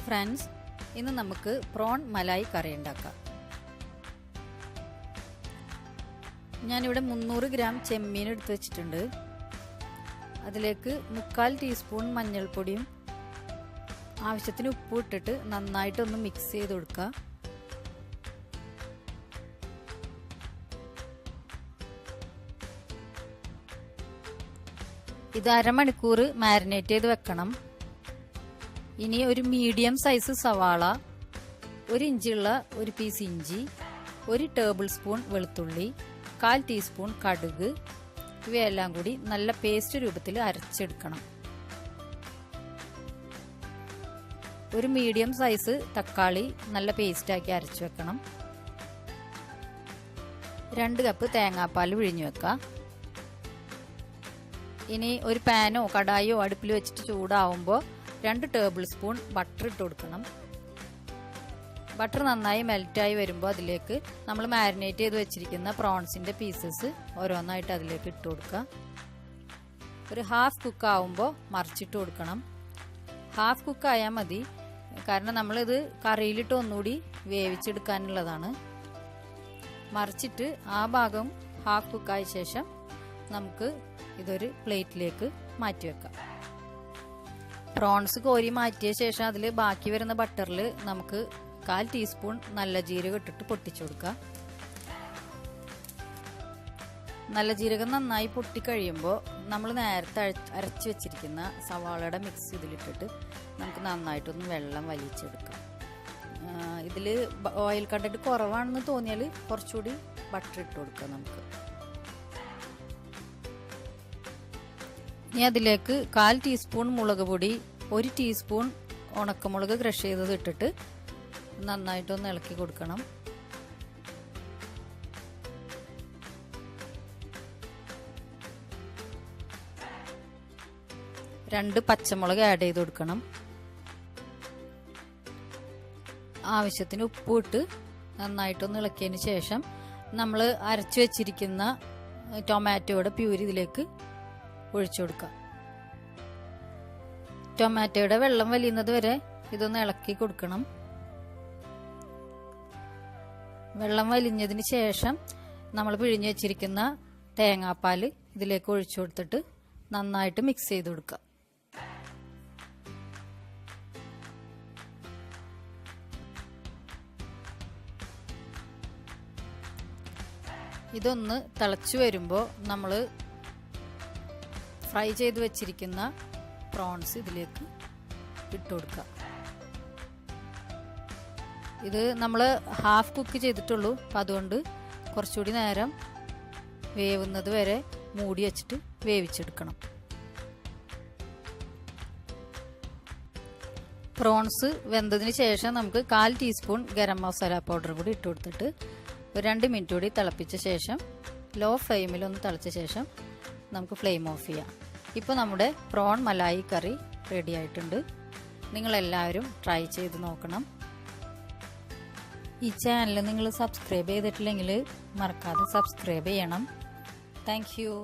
Friends, ഇന്ന് നമുക്ക് prawn malai കറി ഉണ്ടാക്കാം. ഞാനിവിടെ 300 ഗ്രാം ചെമ്മീൻ എടുത്ത് വെച്ചിട്ടുണ്ട്. അതിലേക്ക് 1/4 ടീസ്പൂൺ മഞ്ഞൾപ്പൊടിയും ആവശ്യത്തിന് ഉപ്പും ഇട്ടിട്ട് നന്നായിട്ടൊന്ന് മിക്സ് ചെയ്ത് കൊടുക്കുക. ഇത് അരമണിക്കൂർ മാരിനേറ്റ് ചെയ്ത് വെക്കണം. ഇനി ഒരു മീഡിയം സൈസ് സവാള, 1 ഇഞ്ചുള്ള ഒരു പീസ് ഇഞ്ചി, 1 ടേബിൾ സ്പൂൺ വെളുത്തുള്ളി, 1/4 ടീസ്പൂൺ കടുക്, ഇവയെല്ലാം കൂടി നല്ല പേസ്റ്റ് രൂപത്തിൽ അരച്ചെടുക്കണം. ഒരു മീഡിയം സൈസ് തക്കാളി നല്ല പേസ്റ്റാക്കി അരച്ചു വെക്കണം. 2 കപ്പ് തേങ്ങാപ്പാൽ പിഴിഞ്ഞു വെക്കാം. ഇനി ഒരു പാനോ കടായോ അടുപ്പിൽ വെച്ചിട്ട് ചൂടാവുമ്പോൾ 2 ടേബിൾ സ്പൂൺ ബട്ടർ ഇട്ട് കൊടുക്കണം. ബട്ടർ നന്നായി മെൽറ്റായി വരുമ്പോൾ അതിലേക്ക് നമ്മൾ മാരിനേറ്റ് ചെയ്ത് വെച്ചിരിക്കുന്ന പ്രോൺസിൻ്റെ പീസസ് ഓരോന്നായിട്ട് അതിലേക്ക് ഇട്ട് കൊടുക്കുക. ഒരു ഹാഫ് കുക്ക് ആവുമ്പോൾ മറിച്ചിട്ട് കൊടുക്കണം. ഹാഫ് കുക്ക് ആയാൽ മതി, കാരണം നമ്മളിത് കറിയിലിട്ട് ഒന്നുകൂടി വേവിച്ചെടുക്കാനുള്ളതാണ്. മറിച്ചിട്ട് ആ ഭാഗം ഹാഫ് കുക്കായ ശേഷം നമുക്ക് ഇതൊരു പ്ലേറ്റിലേക്ക് മാറ്റി വെക്കാം. പ്രോൺസ് കോരി മാറ്റിയ ശേഷം അതിൽ ബാക്കി വരുന്ന ബട്ടറിൽ നമുക്ക് 1/4 ടീസ്പൂൺ നല്ല ജീരകം ഇട്ടിട്ട് പൊട്ടിച്ചു കൊടുക്കുക. നല്ല ജീരകം നന്നായി പൊട്ടിക്കഴിയുമ്പോൾ നമ്മൾ നേരത്തെ അരച്ച് വെച്ചിരിക്കുന്ന സവാളയുടെ മിക്സ് ഇതിലിട്ടിട്ട് നമുക്ക് നന്നായിട്ടൊന്ന് വെള്ളം വലിച്ചെടുക്കാം. ഇതിൽ ഓയിൽ കണ്ടന്റ് കുറവാണെന്ന് തോന്നിയാൽ കുറച്ചുകൂടി ബട്ടർ ഇട്ട് കൊടുക്കുക നമുക്ക്. ഇനി അതിലേക്ക് 1/4 ടീസ്പൂൺ മുളക് പൊടി, 1 ടീസ്പൂൺ ഉണക്കമുളക് ക്രഷ് ചെയ്തത് ഇട്ടിട്ട് നന്നായിട്ടൊന്ന് ഇളക്കി കൊടുക്കണം. രണ്ട് പച്ചമുളക് ആഡ് ചെയ്ത് കൊടുക്കണം. ആവശ്യത്തിന് ഉപ്പ് ഇട്ട് നന്നായിട്ടൊന്ന് ഇളക്കിയതിന് ശേഷം നമ്മൾ അരച്ചു വെച്ചിരിക്കുന്ന ടൊമാറ്റോയുടെ പ്യൂരി ഇതിലേക്ക് ഒഴിച്ചു കൊടുക്കാം. ടൊമാറ്റോയുടെ വെള്ളം വലിയുന്നത് വരെ ഇതൊന്ന് ഇളക്കി കൊടുക്കണം. വെള്ളം വലിഞ്ഞതിന് ശേഷം നമ്മൾ പിഴിഞ്ഞു വെച്ചിരിക്കുന്ന തേങ്ങാപ്പാൽ ഇതിലേക്ക് ഒഴിച്ചു കൊടുത്തിട്ട് നന്നായിട്ട് മിക്സ് ചെയ്ത് കൊടുക്കുക. ഇതൊന്ന് തിളച്ചു വരുമ്പോൾ നമ്മൾ ഫ്രൈ ചെയ്ത് വെച്ചിരിക്കുന്ന പ്രോൺസ് ഇതിലേക്ക് ഇട്ട് കൊടുക്കുക. ഇത് നമ്മൾ ഹാഫ് കുക്ക് ചെയ്തിട്ടുള്ളൂ, അപ്പം അതുകൊണ്ട് കുറച്ചുകൂടി നേരം വേവുന്നത് വരെ മൂടി വെച്ചിട്ട് വേവിച്ചെടുക്കണം. പ്രോൺസ് വെന്തതിന് ശേഷം നമുക്ക് 1/4 ടീസ്പൂൺ ഗരം മസാല പൗഡർ കൂടി ഇട്ട് കൊടുത്തിട്ട് ഒരു 2 മിനിറ്റ് കൂടി തിളപ്പിച്ച ശേഷം ലോ ഫ്ലെയിമിൽ ഒന്ന് തിളച്ച ശേഷം നമുക്ക് ഫ്ലെയിം ഓഫ് ചെയ്യാം. ഇപ്പോൾ നമ്മുടെ പ്രോൺ മലായി കറി റെഡി ആയിട്ടുണ്ട്. നിങ്ങളെല്ലാവരും ട്രൈ ചെയ്ത് നോക്കണം. ഈ ചാനൽ നിങ്ങൾ സബ്സ്ക്രൈബ് ചെയ്തിട്ടില്ലെങ്കിൽ മറക്കാതെ സബ്സ്ക്രൈബ് ചെയ്യണം. Thank you.